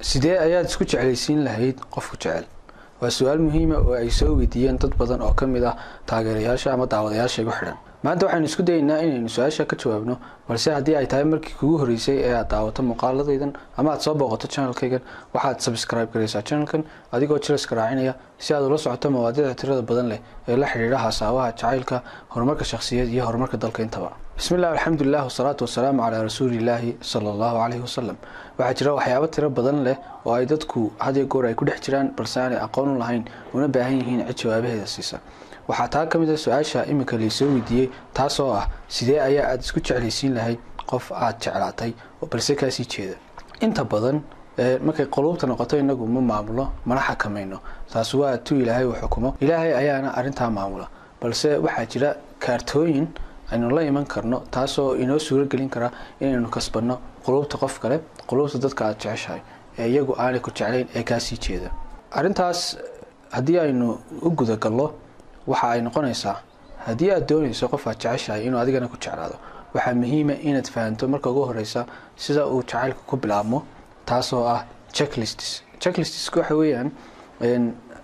sidee ayaad isku jeclaysiin lahayd qofku jecel? waa su'aal muhiim ah oo ay soo weydiiyeen dad badan oo kamid ah taageerayaasha ama daawadayaasha igu xidhan. maanta waxaan isku daynaa inaynu su'aasha ka jawaabno, balse haddii ay tahay markii kugu horeysay ee aad daawato muuqaaladaydan ama aad soo booqato channelkaygan, waxaad subscribe gareysaa channelkan adigoo jilaska raacinaya si aad ula socoto mawaadiicda tirada badan leh ee la xiriira haasawaha jacaylka, horumarka shakhsiyeed iyo horumarka dalka intaba. bismillaah, alxamdulilah, wasalaatu wasalaamu calaa rasuulillaahi sala allahu calayhi wasalam. waxaa jira waxyaabo tiro badan leh oo ay dadku had iyo goor ay ku dhex jiraan, balse aanay aqoon u lahayn una baahan yihiin cid jawaabaheeda siisa. waxaa taa ka mid ah su-aasha iminka laysoo weydiiyey, taasoo ah sidee ayaa aad isku jeclaysiin lahayd qof aad jeclaatay oo balse kaasii jeeda. inta badan markay quluubta noqoto inagu ma maamulo mana xakamayno, taas waa tu ilaahay uu xukumo, ilaahay ayaana arrintaa maamula. balse waxaa jira kaartooyin aynu la iman karno taasoo inoo suuro gelin kara inaynu kasbanno quluubta qof kale, quluubta dadka aad jeceshahay ee iyagu aanay ku jeclayn ee kaasii jeeda. arrintaas haddii aynu u gudagallo waxa ay noqonaysaa, haddii aad doonayso qof aad jeceshahay inuu adigana ku jeclaado, waxaa muhiima inaad fahanto marka ugu horeysa sida uu jacaylka ku bilaabmo, taasoo ah checklists waxa weeyaan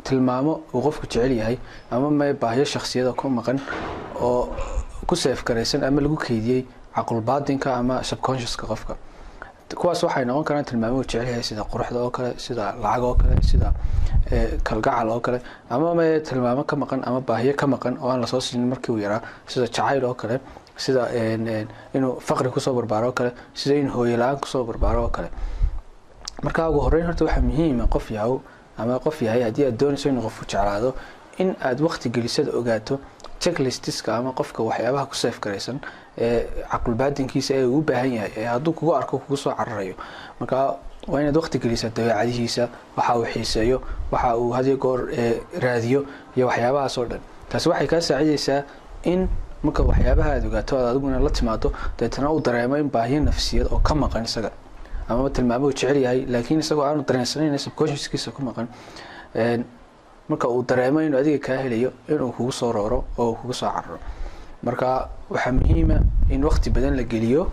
tilmaamo uu qofku jecel yahay ama baahiyo shakhsiyada ku maqan oo ku safe garaysan ama lagu keydiyey caqul baadinka ama subconsciouska qofka. kuwaas waxay noqon karaan tilmaamo uu jecel yahay sida quruxda oo kale, sida lacag oo kale, sida kalgacal oo kale, ama tilmaamo ka maqan ama baahiyo ka maqan oo aan lasoo siinin markii uu yaraa, sida jacayl oo kale, sida inuu faqri kusoo barbaaro oo kale, sida in hooyo la-aan kusoo barbaaro oo kale. marka ugu horeyn horta waxaa muhiima qof yahay haddii aad doonayso inuu qofku jeclaado in aad waqti gelisada ogaato checklistiska ama qofka waxyaabaha ku safe garaysan ee caqul baadinkiisa ee uu u baahan yahay ee hadduu kugu arko kugu soo cararayo. marka waa inaad waqti gelisaa dabeecadihiisa, waxa uu xiiseeyo, waxa uu had iyo goor raadiyo iyo waxyaabahaas oo dhan. taasi waxay kaa saacidaysaa in marka waxyaabaha aad ogaato aad adiguna la timaado, deetana uu dareemo in baahiyo nafsiyad oo ka maqan isaga ama tilmaamo uu jecel yahay laakiin isagoo aanu dareensanayn subconsciouskiisa ku maqan, marka uu dareemo inuu adiga kaa helayo inuu kugu soo rooro oo kugu soo cararo. marka waxaa muhiima in waqti badan la geliyo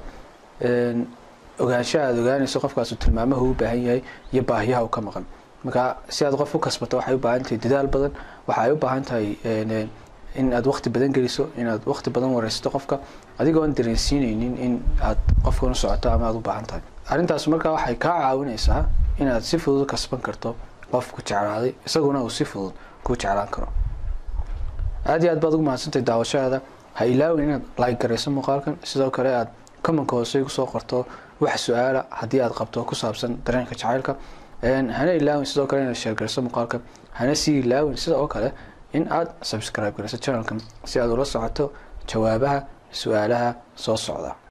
ogaanshaha aad ogaanayso qofkaas tilmaamaha uu u baahan yahay iyo baahiyaha uu ka maqan. marka si aad qof u kasbato waxay u baahan tahay dadaal badan, waxay u baahan tahay in aad waqti badan geliso, inaad waqti badan wareysato qofka adigoo aan dareensiinaynin in aad qofkan u socoto ama aad u baahan tahay. arrintaas marka waxay kaa caawinaysaa inaad si fudud kasban karto qof ku jeclaaday, isaguna uu si fudud ku jeclaan karo. aad iyo aad baad ugu mahadsantahay daawashadaada. ha ilaawin inaad like garayso muuqaalkan, sidoo kale aad commentka hoose igu soo qorto wax su-aala haddii aad qabto ku saabsan dareenka jacaylka. hana ilaawin sidoo kale inaad share garayso muuqaalkan, hana sii ilaawin sidoo kale in aad subscribe garayso channelkan si aad ula socoto jawaabaha su-aalaha soo socda.